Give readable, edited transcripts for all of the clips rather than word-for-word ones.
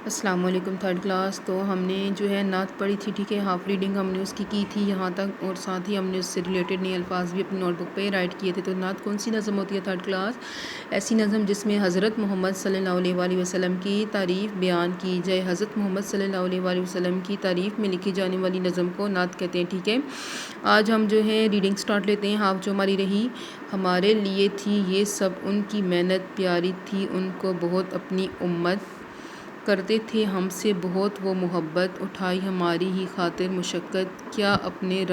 السلام علیکم third class. تو ہم نے جو ہے نعت پڑھی تھی، ٹھیک ہے، ہاف ریڈنگ ہم نے اس کی تھی یہاں تک، اور ساتھ ہی ہم نے اس سے ریلیٹڈ نئے الفاظ بھی اپنی نوٹ بک پہ رائٹ کیے تھے۔ تو نعت کون سی نظم ہوتی ہے تھرڈ کلاس؟ ایسی نظم جس میں حضرت محمد صلی اللہ علیہ وآلہ وسلم کی تعریف بیان کی جائے۔ حضرت محمد صلی اللہ علیہ وآلہ وسلم کی تعریف میں لکھی جانے والی نظم کو نعت کہتے ہیں، ٹھیک ہے۔ آج ہم جو ہے ریڈنگ سٹارٹ لیتے ہیں۔ ہاف جو ہماری رہی، ہمارے لیے تھی یہ سب ان کی محنت، پیاری تھی ان کو بہت اپنی امت، کرتے تھے ہم سے بہت وہ محبت، اٹھائی ہماری ہی خاطر مشقت، کیا اپنے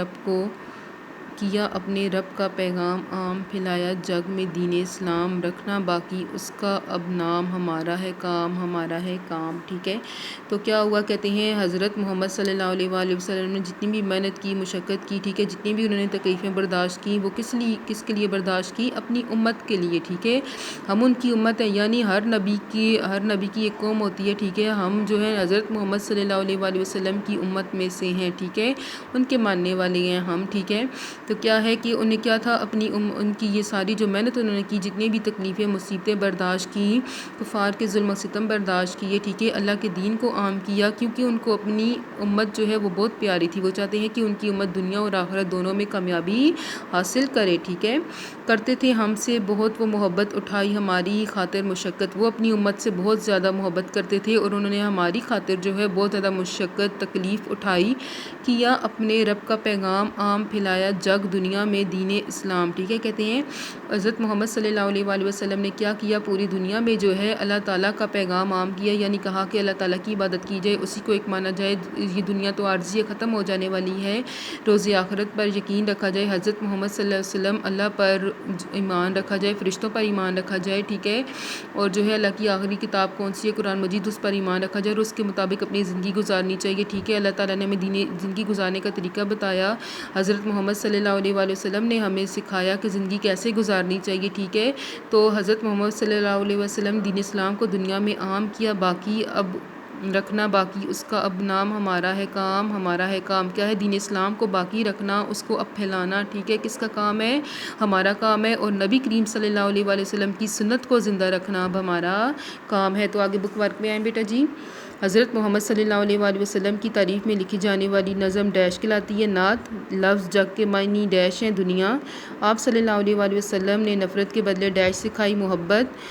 رب کا پیغام عام، پھیلایا جگ میں دین اسلام، رکھنا باقی اس کا اب نام، ہمارا ہے کام، ہمارا ہے کام، ٹھیک ہے۔ تو کیا ہوا، کہتے ہیں حضرت محمد صلی اللہ علیہ وآلہ وسلم نے جتنی بھی محنت کی، مشقت کی، ٹھیک ہے، جتنی بھی انہوں نے تکلیفیں برداشت کی، وہ کس کے لیے برداشت کی؟ اپنی امت کے لیے، ٹھیک ہے۔ ہم ان کی امت ہیں، یعنی ہر نبی کی ایک قوم ہوتی ہے، ٹھیک ہے۔ ہم جو ہے حضرت محمد صلی اللہ علیہ وآلہ وسلم کی امت میں سے ہیں، ٹھیک ہے، ان کے ماننے والے ہیں ہم، ٹھیک ہے۔ تو کیا ہے کہ انہیں کیا تھا، ان کی یہ ساری جو محنت انہوں نے کی، جتنی بھی تکلیفیں مصیبتیں برداشت کی، کفار کے ظلم و ستم برداشت کیے، ٹھیک ہے، اللہ کے دین کو عام کیا، کیونکہ ان کو اپنی امت جو ہے وہ بہت پیاری تھی۔ وہ چاہتے ہیں کہ ان کی امت دنیا اور آخرت دونوں میں کامیابی حاصل کرے، ٹھیک ہے۔ کرتے تھے ہم سے بہت وہ محبت، اٹھائی ہماری خاطر مشقت، وہ اپنی امت سے بہت زیادہ محبت کرتے تھے اور انہوں نے ہماری خاطر جو ہے بہت زیادہ مشقت، تکلیف اٹھائی، کیا اپنے رب کا پیغام عام، پھیلایا جگ دنیا میں دین اسلام، ٹھیک ہے۔ کہتے ہیں حضرت محمد صلی اللہ علیہ وآلہ وسلم نے کیا کیا، پوری دنیا میں جو ہے اللہ تعالیٰ کا پیغام عام کیا، یعنی کہا کہ اللہ تعالیٰ کی عبادت کی جائے، اسی کو ایک مانا جائے، یہ دنیا تو عارضی ختم ہو جانے والی ہے، روز آخرت پر یقین رکھا جائے، حضرت محمد صلی اللہ علیہ وسلم اللہ پر ایمان رکھا جائے، فرشتوں پر ایمان رکھا جائے، ٹھیک ہے، اور جو ہے اللہ کی آخری کتاب کون سی ہے، قرآن مجید، اس پر ایمان رکھا جائے اور اس کے مطابق اپنی زندگی گزارنی چاہیے، ٹھیک ہے۔ اللہ تعالیٰ نے ہمیں زندگی گزارنے کا طریقہ بتایا، حضرت محمد صلی اللہ علیہ وآلہ وسلم نے ہمیں سکھایا کہ زندگی کیسے گزارنی چاہیے، ٹھیک ہے۔ تو حضرت محمد صلی اللہ علیہ وسلم دین اسلام کو دنیا میں عام کیا، باقی اب رکھنا باقی اس کا اب نام، ہمارا ہے کام، ہمارا ہے کام، کیا ہے، دین اسلام کو باقی رکھنا، اس کو اب پھیلانا، ٹھیک ہے، کس کا کام ہے، ہمارا کام ہے، اور نبی کریم صلی اللہ علیہ وآلہ وسلم کی سنت کو زندہ رکھنا اب ہمارا کام ہے۔ تو آگے بک ورک میں آئیں بیٹا جی۔ حضرت محمد صلی اللہ علیہ وآلہ وسلم کی تعریف میں لکھی جانے والی نظم ڈیش کہلاتی ہے نعت۔ لفظ جگ کے معنی ڈیش ہیں دنیا، آپ صلی اللہ علیہ وآلہ وسلم نے نفرت کے بدلے ڈیش سکھائی محبت،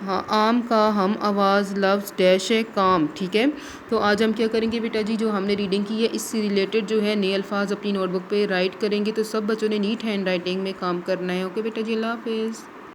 عام کا ہم آواز، لفظ ڈیش ہے کام، ٹھیک ہے۔ تو آج ہم کیا کریں گے بیٹا جی، جو ہم نے ریڈنگ کی ہے اس سے ریلیٹڈ جو ہے نئے الفاظ اپنی نوٹ بک پہ رائٹ کریں گے۔ تو سب بچوں نے نیٹ ہینڈ رائٹنگ میں کام کرنا ہے، اوکے بیٹا جی، اللہ حافظ۔